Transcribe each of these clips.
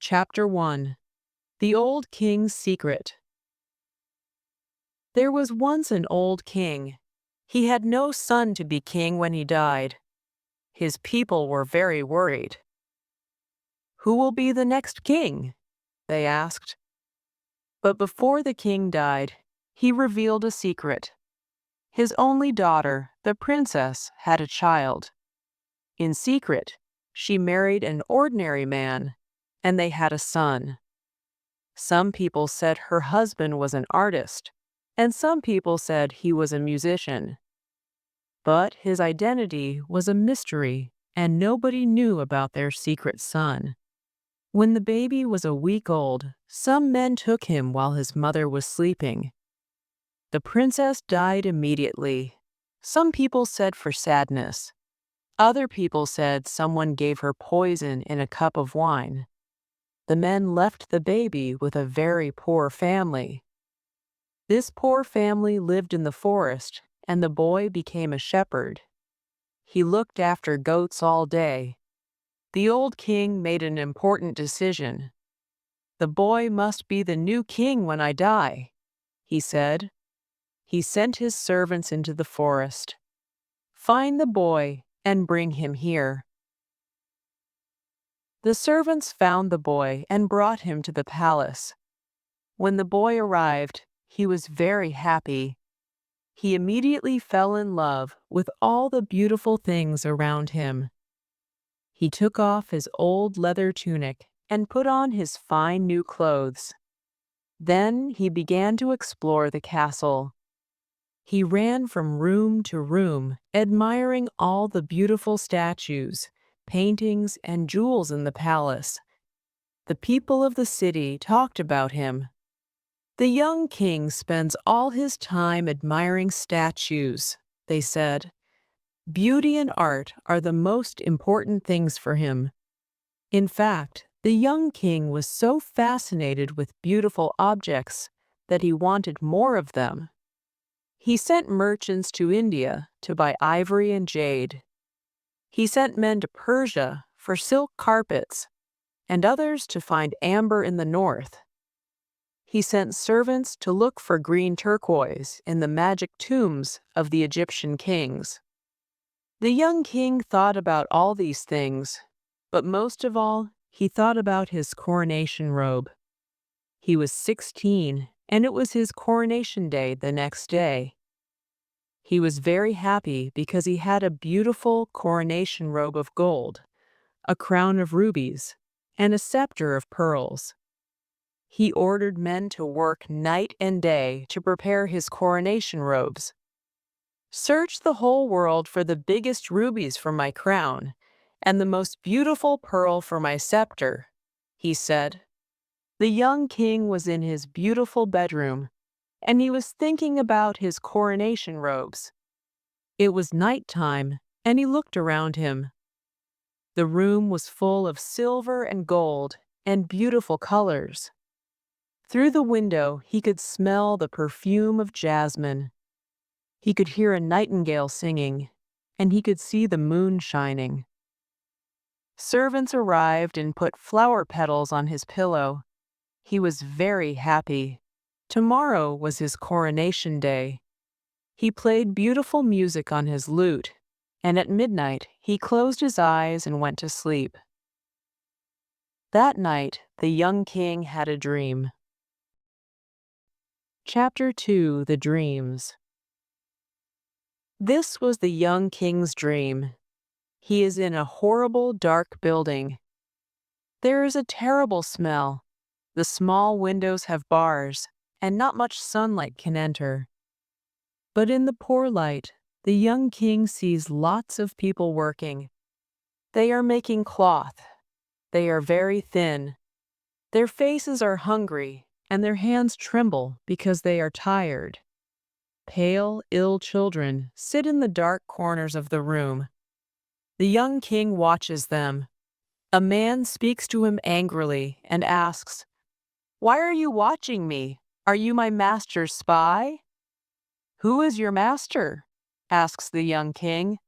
Chapter 1. The Old King's Secret. There was once an old king. He had no son to be king when he died. His people were very worried. "Who will be the next king?" they asked. But before the king died, he revealed a secret. His only daughter, the princess, had a child. In secret, she married an ordinary man, and they had a son. Some people said her husband was an artist, and some people said he was a musician. But his identity was a mystery, and nobody knew about their secret son. When the baby was a week old, some men took him while his mother was sleeping. The princess died immediately. Some people said for sadness. Other people said someone gave her poison in a cup of wine. The men left the baby with a very poor family. This poor family lived in the forest, and the boy became a shepherd. He looked after goats all day. The old king made an important decision. "The boy must be the new king when I die," he said. He sent his servants into the forest. "Find the boy and bring him here." The servants found the boy and brought him to the palace. When the boy arrived, he was very happy. He immediately fell in love with all the beautiful things around him. He took off his old leather tunic and put on his fine new clothes. Then he began to explore the castle. He ran from room to room, admiring all the beautiful statues, paintings, and jewels in the palace. The people of the city talked about him. "The young king spends all his time admiring statues," they said. "Beauty and art are the most important things for him." In fact, the young king was so fascinated with beautiful objects that he wanted more of them. He sent merchants to India to buy ivory and jade. He sent men to Persia for silk carpets, and others to find amber in the north. He sent servants to look for green turquoise in the magic tombs of the Egyptian kings. The young king thought about all these things, but most of all, he thought about his coronation robe. He was 16, and it was his coronation day the next day. He was very happy because he had a beautiful coronation robe of gold, a crown of rubies, and a scepter of pearls. He ordered men to work night and day to prepare his coronation robes. "Search the whole world for the biggest rubies for my crown and the most beautiful pearl for my scepter," he said. The young king was in his beautiful bedroom, and he was thinking about his coronation robes. It was nighttime, and he looked around him. The room was full of silver and gold and beautiful colors. Through the window, he could smell the perfume of jasmine. He could hear a nightingale singing, and he could see the moon shining. Servants arrived and put flower petals on his pillow. He was very happy. Tomorrow was his coronation day. He played beautiful music on his lute, and at midnight he closed his eyes and went to sleep. That night, the young king had a dream. Chapter 2. The Dreams. This was the young king's dream. He is in a horrible, dark building. There is a terrible smell. The small windows have bars, and not much sunlight can enter. But in the poor light, the young king sees lots of people working. They are making cloth. They are very thin. Their faces are hungry, and their hands tremble because they are tired. Pale, ill children sit in the dark corners of the room. The young king watches them. A man speaks to him angrily and asks, "Why are you watching me? Are you my master's spy?" "Who is your master?" asks the young king.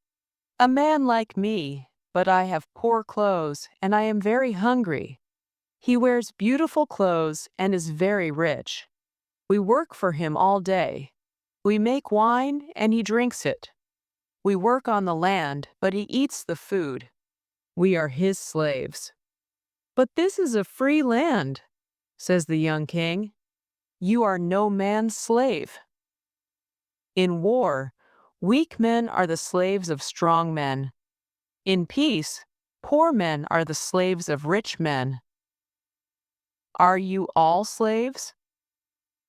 "A man like me, but I have poor clothes and I am very hungry." He wears beautiful clothes and is very rich. We work for him all day. We make wine and he drinks it. We work on the land, but he eats the food. We are his slaves. But this is a free land, says the young king. You are no man's slave. In war, weak men are the slaves of strong men. In peace, poor men are the slaves of rich men. Are you all slaves?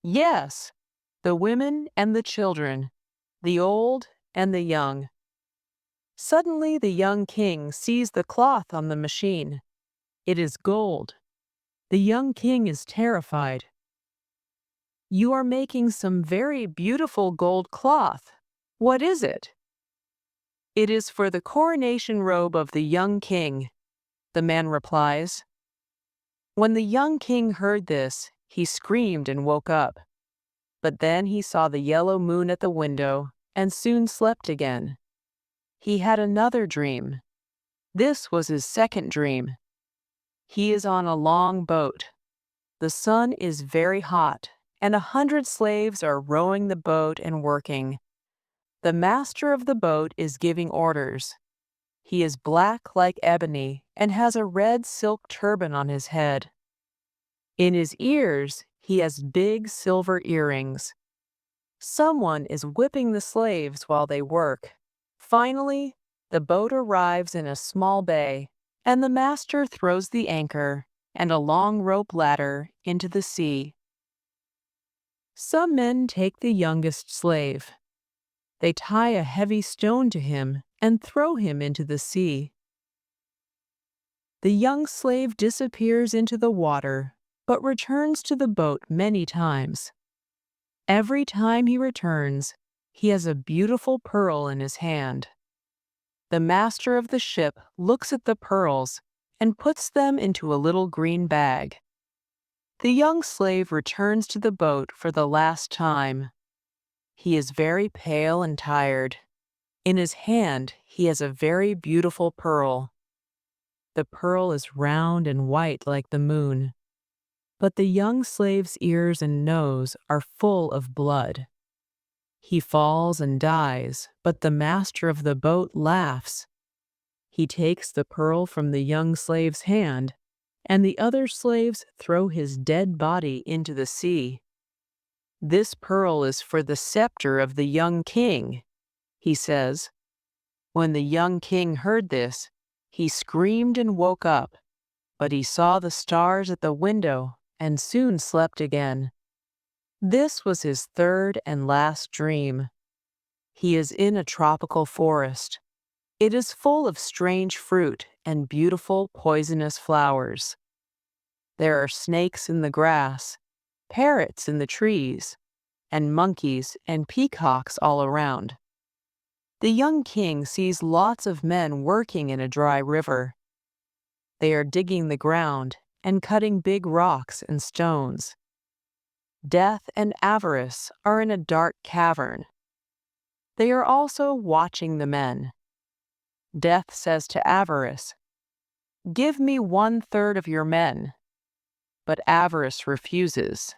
Yes, the women and the children, the old and the young. Suddenly the young king sees the cloth on the machine. It is gold. The young king is terrified. You are making some very beautiful gold cloth. What is it? It is for the coronation robe of the young king, the man replies. When the young king heard this, he screamed and woke up. But then he saw the yellow moon at the window and soon slept again. He had another dream. This was his second dream. He is on a long boat. The sun is very hot, and 100 slaves are rowing the boat and working. The master of the boat is giving orders. He is black like ebony and has a red silk turban on his head. In his ears, he has big silver earrings. Someone is whipping the slaves while they work. Finally, the boat arrives in a small bay, and the master throws the anchor and a long rope ladder into the sea. Some men take the youngest slave. They tie a heavy stone to him and throw him into the sea. The young slave disappears into the water, but returns to the boat many times. Every time he returns, he has a beautiful pearl in his hand. The master of the ship looks at the pearls and puts them into a little green bag. The young slave returns to the boat for the last time. He is very pale and tired. In his hand, he has a very beautiful pearl. The pearl is round and white like the moon. But the young slave's ears and nose are full of blood. He falls and dies, but the master of the boat laughs. He takes the pearl from the young slave's hand, and the other slaves throw his dead body into the sea. This pearl is for the scepter of the young king, he says. When the young king heard this, he screamed and woke up, but he saw the stars at the window and soon slept again. This was his third and last dream. He is in a tropical forest. It is full of strange fruit and beautiful poisonous flowers. There are snakes in the grass, parrots in the trees, and monkeys and peacocks all around. The young king sees lots of men working in a dry river. They are digging the ground and cutting big rocks and stones. Death and Avarice are in a dark cavern. They are also watching the men. Death says to Avarice, "Give me 1/3 of your men." But Avarice refuses.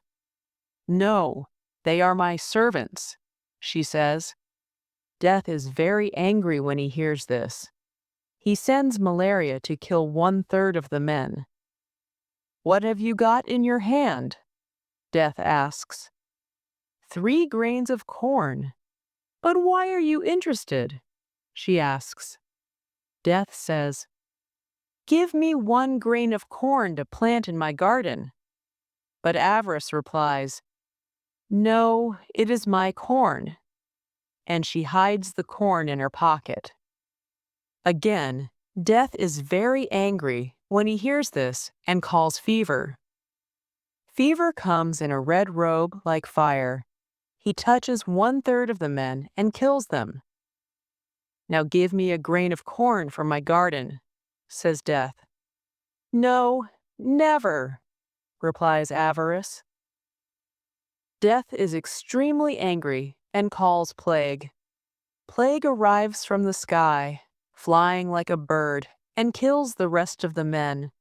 "No, they are my servants," she says. Death is very angry when he hears this. He sends malaria to kill 1/3 of the men. "What have you got in your hand?" Death asks. "3 grains of corn." "But why are you interested?" she asks. Death says, "Give me 1 grain of corn to plant in my garden." But Avarice replies, "No, it is my corn." And she hides the corn in her pocket. Again, Death is very angry when he hears this and calls Fever. Fever comes in a red robe like fire. He touches 1/3 of the men and kills them. "Now give me a grain of corn from my garden," says Death. "No, never," replies Avarice. Death is extremely angry and calls Plague. Plague arrives from the sky, flying like a bird, and kills the rest of the men.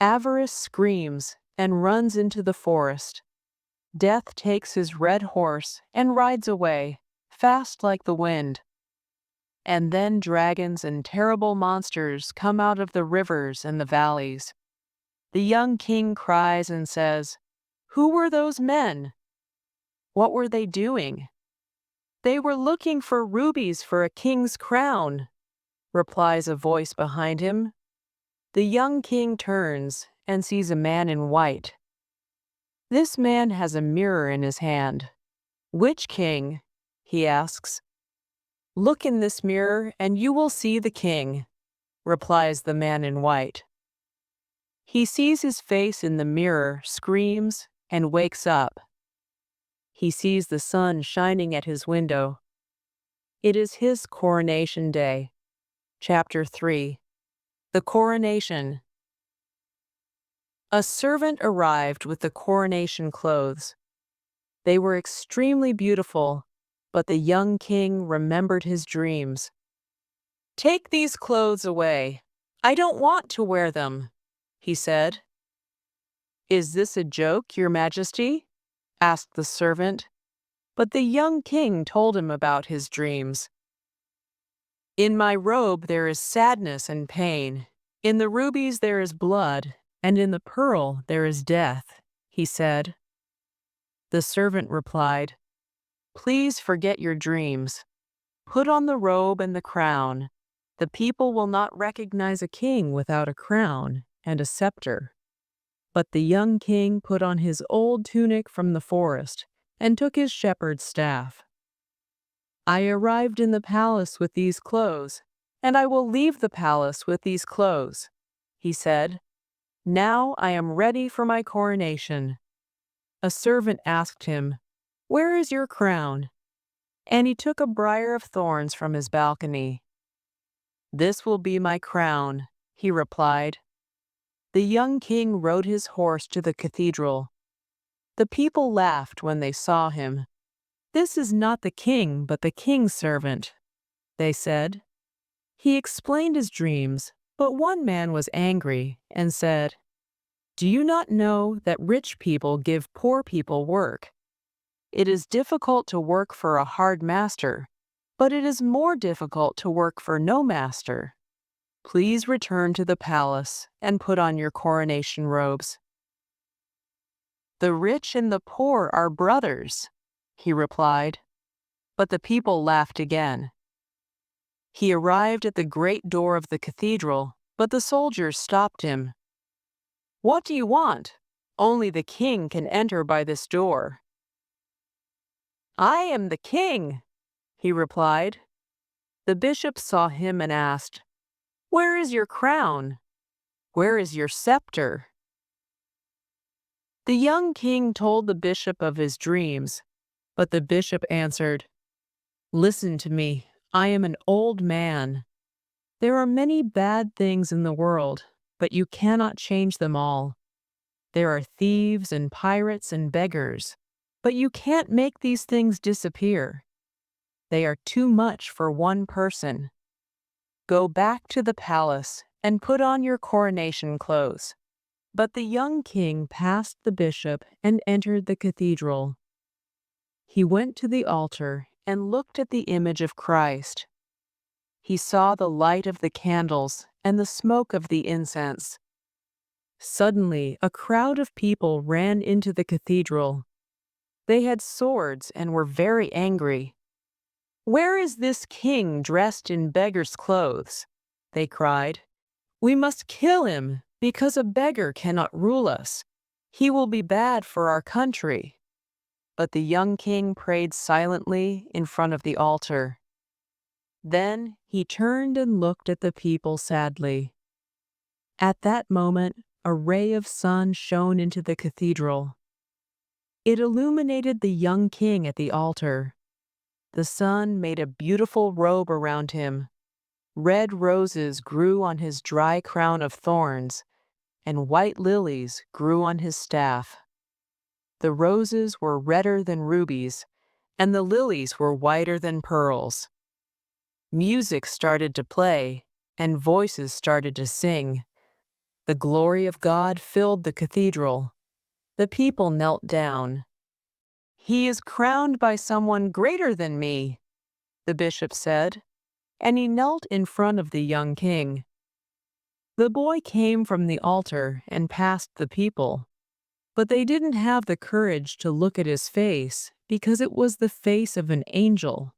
Avarice screams and runs into the forest. Death takes his red horse and rides away, fast like the wind. And then dragons and terrible monsters come out of the rivers and the valleys. The young king cries and says, "Who were those men? What were they doing?" "They were looking for rubies for a king's crown," replies a voice behind him. The young king turns and sees a man in white. This man has a mirror in his hand. "Which king?" he asks. "Look in this mirror and you will see the king," replies the man in white. He sees his face in the mirror, screams, and wakes up. He sees the sun shining at his window. It is his coronation day. Chapter 3. The Coronation. A servant arrived with the coronation clothes. They were extremely beautiful, but the young king remembered his dreams. "Take these clothes away. I don't want to wear them," he said. "Is this a joke, Your Majesty?" asked the servant, but the young king told him about his dreams. "In my robe there is sadness and pain. In the rubies there is blood, and in the pearl there is death," he said. The servant replied, "Please forget your dreams. Put on the robe and the crown. The people will not recognize a king without a crown and a scepter." But the young king put on his old tunic from the forest and took his shepherd's staff. "I arrived in the palace with these clothes, and I will leave the palace with these clothes," he said. "Now I am ready for my coronation." A servant asked him, "Where is your crown?" And he took a briar of thorns from his balcony. "This will be my crown," he replied. The young king rode his horse to the cathedral. The people laughed when they saw him. "This is not the king, but the king's servant," they said. He explained his dreams, but one man was angry and said, "Do you not know that rich people give poor people work? It is difficult to work for a hard master, but it is more difficult to work for no master. Please return to the palace and put on your coronation robes." "The rich and the poor are brothers," he replied, but the people laughed again. He arrived at the great door of the cathedral, but the soldiers stopped him. "What do you want? Only the king can enter by this door." "I am the king," he replied. The bishop saw him and asked, "Where is your crown? Where is your scepter?" The young king told the bishop of his dreams, but the bishop answered, "Listen to me, I am an old man. There are many bad things in the world, but you cannot change them all. There are thieves and pirates and beggars, but you can't make these things disappear. They are too much for one person. Go back to the palace and put on your coronation clothes." But the young king passed the bishop and entered the cathedral. He went to the altar and looked at the image of Christ. He saw the light of the candles and the smoke of the incense. Suddenly, a crowd of people ran into the cathedral. They had swords and were very angry. "Where is this king dressed in beggar's clothes?" they cried. "We must kill him, because a beggar cannot rule us. He will be bad for our country." But the young king prayed silently in front of the altar. Then he turned and looked at the people sadly. At that moment, a ray of sun shone into the cathedral. It illuminated the young king at the altar. The sun made a beautiful robe around him. Red roses grew on his dry crown of thorns, and white lilies grew on his staff. The roses were redder than rubies, and the lilies were whiter than pearls. Music started to play, and voices started to sing. The glory of God filled the cathedral. The people knelt down. "He is crowned by someone greater than me," the bishop said, and he knelt in front of the young king. The boy came from the altar and passed the people, but they didn't have the courage to look at his face because it was the face of an angel.